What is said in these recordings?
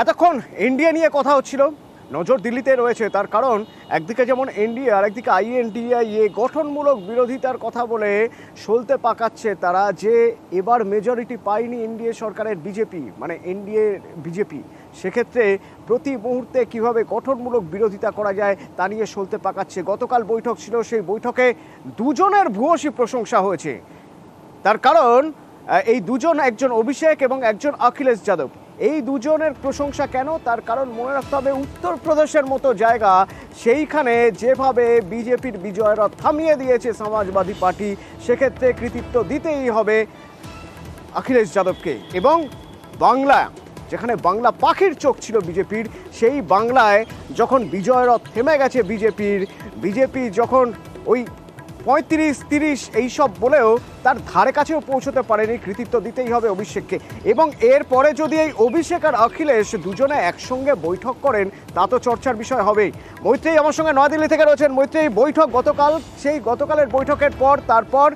এতক্ষণ এনডিএ নিয়ে কথা হচ্ছিল, নজর দিল্লিতে রয়েছে। তার কারণ একদিকে যেমন এনডিএ আর একদিকে আইএনডিআইএ গঠনমূলক বিরোধিতার কথা বলে সলতে পাকাচ্ছে তারা যে এবার মেজরিটি পায়নি এনডিএ সরকারের বিজেপি, মানে এনডিএ বিজেপি। সেক্ষেত্রে প্রতি মুহূর্তে কিভাবে গঠনমূলক বিরোধিতা করা যায় তা নিয়ে সলতে পাকাচ্ছে। গতকাল বৈঠক ছিল, সেই বৈঠকে দুজনের ভূয়সী প্রশংসা হয়েছে। তার কারণ এই দুজন, একজন অভিষেক এবং একজন অখিলেশ যাদব। এই দুজনের প্রশংসা কেন? তার কারণ মনে রাখতে হবে উত্তরপ্রদেশের মতো জায়গা, সেইখানে যেভাবে বিজেপির বিজয়ের রথ থামিয়ে দিয়েছে সমাজবাদী পার্টি, সেক্ষেত্রে কৃতিত্ব দিতেই হবে অখিলেশ যাদবকে। এবং বাংলা, যেখানে বাংলা পাখির চোখ ছিল বিজেপির, সেই বাংলায় যখন বিজয়ের রথ থেমে গেছে বিজেপি যখন ওই 35-30 এইসব বলেও তার ধারে কাছেও পৌঁছতে পারেনি, কৃতিত্ব দিতেই হবে অভিষেককে। এবং এরপরে যদি এই অভিষেক আর অখিলেশ দুজনে একসঙ্গে বৈঠক করেন তা তো চর্চার বিষয় হবেই। মৈত্রেয়ী আমার সঙ্গে নয়াদিল্লি থেকে রয়েছেন। মৈত্রেয়ী, বৈঠক গতকাল, সেই গতকালের বৈঠকের পর তারপর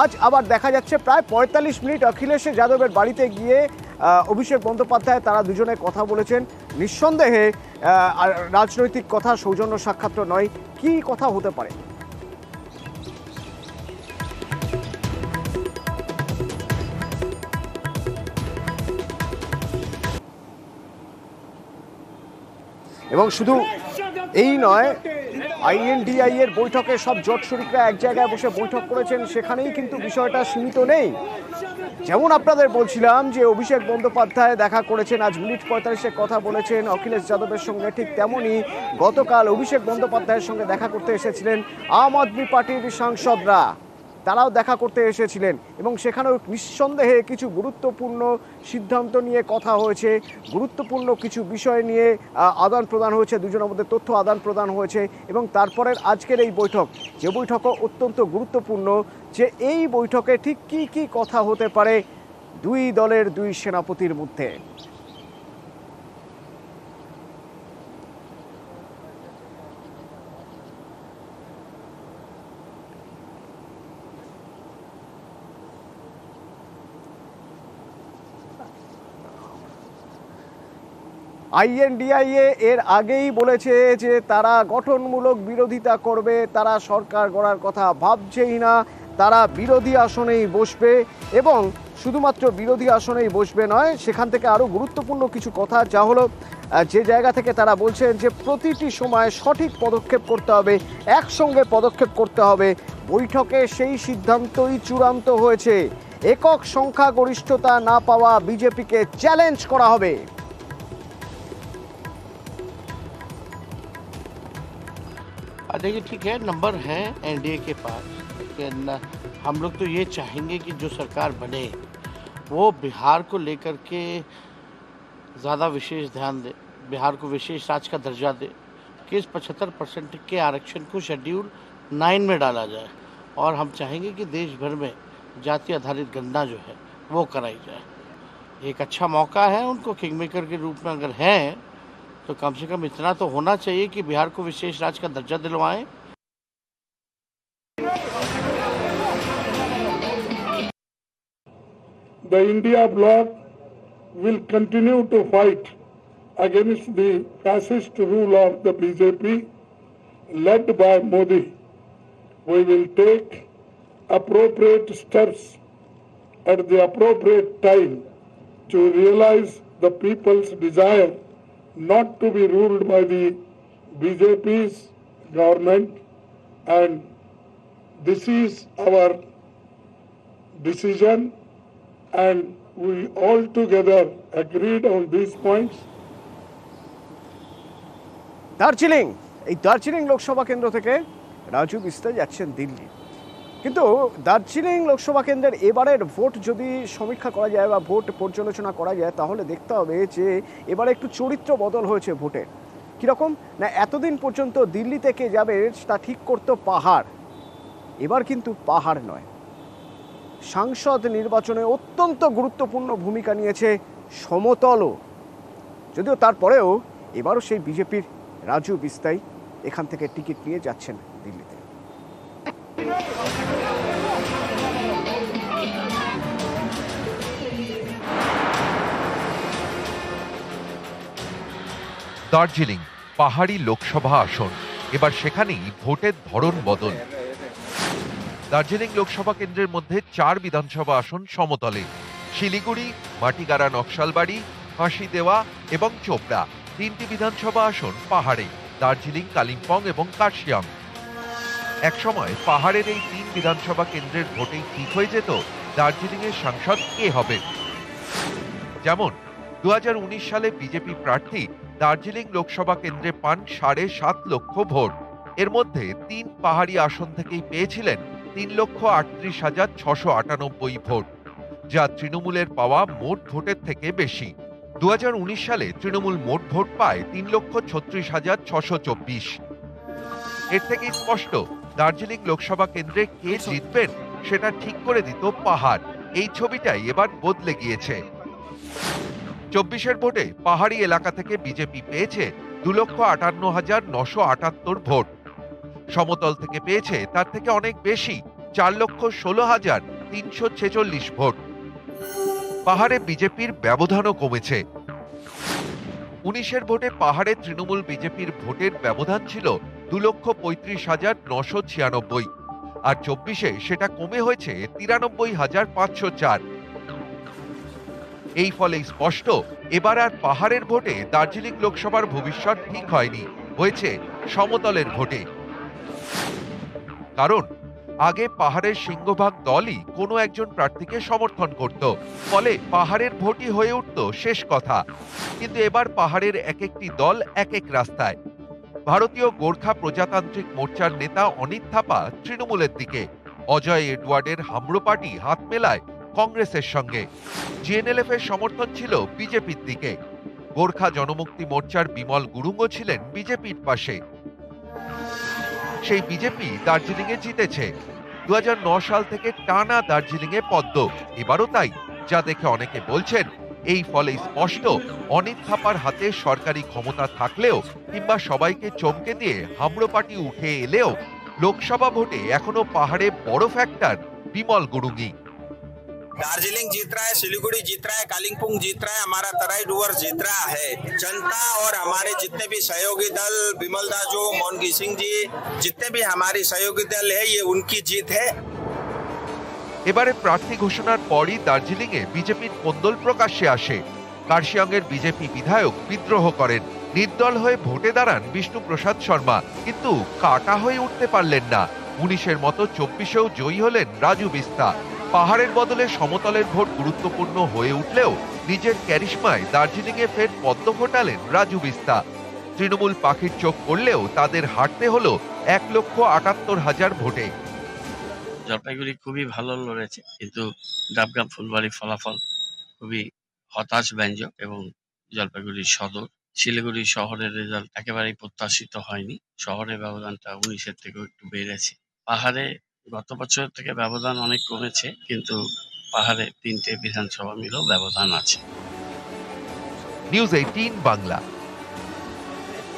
আজ আবার দেখা যাচ্ছে প্রায় 45 মিনিট অখিলেশ যাদবের বাড়িতে গিয়ে অভিষেক বন্দ্যোপাধ্যায় তারা দুজনে কথা বলেছেন। নিঃসন্দেহে রাজনৈতিক কথা, সৌজন্য সাক্ষাৎ নয়, কি কথা হতে পারে? এবং শুধু এই নয়, আইএনডিআই এর বৈঠকে সব জোট শরিকরা এক জায়গায় বসে বৈঠক করেছেন, সেখানেই কিন্তু বিষয়টা সীমিত নেই। যেমন আপনাদের বলছিলাম যে অভিষেক বন্দ্যোপাধ্যায় দেখা করেছেন, আজ 1:45 কথা বলেছেন অখিলেশ যাদবের সঙ্গে, ঠিক তেমনই গতকাল অভিষেক বন্দ্যোপাধ্যায়ের সঙ্গে দেখা করতে এসেছিলেন আম আদমি পার্টির সাংসদরা, তারাও দেখা করতে এসেছিলেন। এবং সেখানেও নিঃসন্দেহে কিছু গুরুত্বপূর্ণ সিদ্ধান্ত নিয়ে কথা হয়েছে, গুরুত্বপূর্ণ কিছু বিষয় নিয়ে আদান প্রদান হয়েছে, দুজনের মধ্যে তথ্য আদান প্রদান হয়েছে। এবং তারপরের আজকের এই বৈঠক, যে বৈঠকও অত্যন্ত গুরুত্বপূর্ণ, যে এই বৈঠকে ঠিক কি কি কথা হতে পারে দুই দলের দুই সেনাপতির মধ্যে। আইএনডিআইএ এর আগেই বলেছে যে তারা গঠনমূলক বিরোধিতা করবে, তারা সরকার গড়ার কথা ভাবছেই না, তারা বিরোধী আসনেই বসবে। এবং শুধুমাত্র বিরোধী আসনেই বসবে নয়, সেখান থেকে আরও গুরুত্বপূর্ণ কিছু কথা, যা হলো যে জায়গা থেকে তারা বলছেন যে প্রতিটি সময় সঠিক পদক্ষেপ করতে হবে, একসঙ্গে পদক্ষেপ করতে হবে। বৈঠকে সেই সিদ্ধান্তই চূড়ান্ত হয়েছে, একক সংখ্যাগরিষ্ঠতা না পাওয়া বিজেপিকে চ্যালেঞ্জ করা হবে। देखिए, ठीक है, नंबर है एनडीए के पास, लेकिन हम लोग तो ये चाहेंगे कि जो सरकार बने वो बिहार को लेकर के ज़्यादा विशेष ध्यान दे, बिहार को विशेष राज्य का दर्जा दे, कि इस 75% के आरक्षण को शेड्यूल 9 में डाला जाए। और हम चाहेंगे कि देश भर में जाति आधारित गणना जो है वो कराई जाए। एक अच्छा मौका है उनको, किंग मेकर के रूप में अगर हैं तो कम से कम इतना तो होना चाहिए कि बिहार को विशेष राज्य का दर्जा दिलवाएं। The India bloc will continue to fight against the fascist rule of the BJP led by Modi. We will take appropriate steps at the appropriate time to realize the people's desire not to be ruled by the BJP's government, and this is our decision, and we all together agreed on these points. Darjeeling, এই দার্জিলিং লোকসভা কেন্দ্র থেকে রাজু বিস্তায় যাচ্ছেন দিল্লি। কিন্তু দার্জিলিং লোকসভা কেন্দ্রের এবারের vote যদি সমীক্ষা করা যায় বা ভোট পর্যালোচনা করা যায়, তাহলে দেখতে হবে যে এবারে একটু চরিত্র বদল হয়েছে ভোটের। কীরকম না, এতদিন পর্যন্ত দিল্লি থেকে যাবে তা ঠিক করতো পাহাড়, এবার কিন্তু পাহাড় নয়, সাংসদ নির্বাচনে অত্যন্ত গুরুত্বপূর্ণ ভূমিকা নিয়েছে সমতলও। যদিও তারপরেও এবারও সেই বিজেপির রাজু বিস্তাই এখান থেকে টিকিট নিয়ে যাচ্ছেন দিল্লিতে। দার্জিলিং পাহাড়ি লোকসভা আসন, এবার সেখানেই ভোটের ধরন বদল। দার্জিলিং লোকসভা কেন্দ্রের মধ্যে 4 বিধানসভা আসন সমতলে, শিলিগুড়ি, মাটিগাড়া, নকশালবাড়ি, ফাঁসি দেওয়া এবং চোপড়া। 3টি বিধানসভা আসন পাহাড়ে, দার্জিলিং, কালিম্পং এবং কার্শিয়াং। একসময় পাহাড়ের এই 3 বিধানসভা কেন্দ্রের ভোটেই ঠিক হয়ে যেত দার্জিলিংয়ের সাংসদ কে হবে। যেমন 2019 সালে বিজেপি প্রার্থী দার্জিলিং লোকসভা কেন্দ্রে পান 7.5 লক্ষ ভোট। এর মধ্যে 3 পাহাড়ি আসন থেকেই পেয়েছিলেন 3,38,698 ভোট, যা তৃণমূলের পাওয়া মোট ভোটের থেকে বেশি। 2019 সালে তৃণমূল মোট ভোট পায় 3,36,624। এর থেকে স্পষ্ট দার্জিলিং লোকসভা কেন্দ্রে কে জিতবেন সেটা ঠিক করে দিত পাহাড়। এই ছবিটাই এবার বদলে গিয়েছে। 24-এর ভোটে পাহাড়ি এলাকা থেকে বিজেপি পেয়েছে 2,58,978 ভোট। সমতল থেকে পেয়েছে তার থেকে অনেক বেশি, 4,16,346 ভোট। পাহাড়ে বিজেপির ব্যবধানও কমেছে। 19-এর ভোটে পাহাড়ে তৃণমূল বিজেপির ভোটের ব্যবধান ছিল 2,35,996, আর 24-এ সেটা কমে হয়েছে 93,504। এই ফলে স্পষ্ট এবার আর পাহাড়ের ভোটে দার্জিলিং লোকসভার ভবিষ্যৎ ঠিক হয়নি, হয়েছে সমতলের ভোটে। কারণ আগে পাহাড়ের সিংহভাগ দলই কোনো একজন প্রার্থীকে সমর্থন করত, ফলে পাহাড়ের ভোটই হয়ে উঠত শেষ কথা। কিন্তু এবার পাহাড়ের এক একটি দল এক এক রাস্তায়। ভারতীয় গোর্খা প্রজাতান্ত্রিক মোর্চার নেতা অনিত থাপা তৃণমূলের দিকে, অজয় এডওয়ার্ডের হামরো পার্টি হাত মেলায় কংগ্রেসের সঙ্গে, জিএনএলএফ এর সমর্থন ছিল বিজেপির দিকে। গোর্খা জনমুক্তি মোর্চার বিমল গুরুঙ্গও ছিলেন বিজেপির পাশে। সেই বিজেপি দার্জিলিংয়ে জিতেছে। 2009 সাল থেকে টানা দার্জিলিংয়ে পদ্ম, এবারও তাই, যা দেখে অনেকে বলছেন এই ফলে স্পষ্ট অনিত থাপার হাতে সরকারি ক্ষমতা থাকলেও কিংবা সবাইকে চমকে দিয়ে হামরো পার্টি উঠে এলেও লোকসভা ভোটে এখনো পাহাড়ে বড় ফ্যাক্টর বিমল গুরুঙ্গি। दार्जिलिंग जीत रहा है, सिलीगुड़ी जीत रहा है, कालिम्पोंग जीत रहा है, हमारा तराई डूवर्स जीत रहा है। जनता और हमारे जितने भी सहयोगी दल, विमल दाजू, मोहनगी सिंह जी, जितने भी हमारी सहयोगी दल है, ये उनकी जीत है। এবারে প্রার্থী ঘোষণার পরই দার্জিলিংয়ে বিজেপির কোন্দল প্রকাশ্যে আসে। কার্শিয়াংয়ের বিজেপি বিধায়ক বিদ্রোহ করেন, নির্দল হয়ে ভোটে দাঁড়ান বিষ্ণু প্রসাদ শর্মা, কিন্তু কাটা হয়ে উঠতে পারলেন না। 19-এর মতো 24-এও জয়ী হলেন রাজু বিস্তা। পাহাড়ের বদলে সমতলের ভোট গুরুত্বপূর্ণ হয়ে উঠলেও নিজের ক্যারিশমায় দার্জিলিংয়ে ফের পদ্ম ফোটালেন রাজু বিস্তা। তৃণমূল পাখির চোখ করলেও তাদের হারতে হলো 1,78,000 ভোটে। জলপাইগুড়ি খুবই ভালো লড়েছে, কিন্তু ডাবগ্রাম ফুলবাড়ি ফলাফল খুবই হতাশব্যঞ্জক এবং জলপাইগুড়ি সদর, শিলিগুড়ি শহরের রেজাল্ট একেবারেই প্রত্যাশিত হয়নি। শহরের ব্যবধানটা 19-এর থেকেও একটু বেড়েছে। পাহাড়ে গত বছর থেকে ব্যবধান অনেক কমেছে, কিন্তু পাহাড়ে 3টে বিধানসভা মিলেও ব্যবধান আছে। নিউজ 18 বাংলা।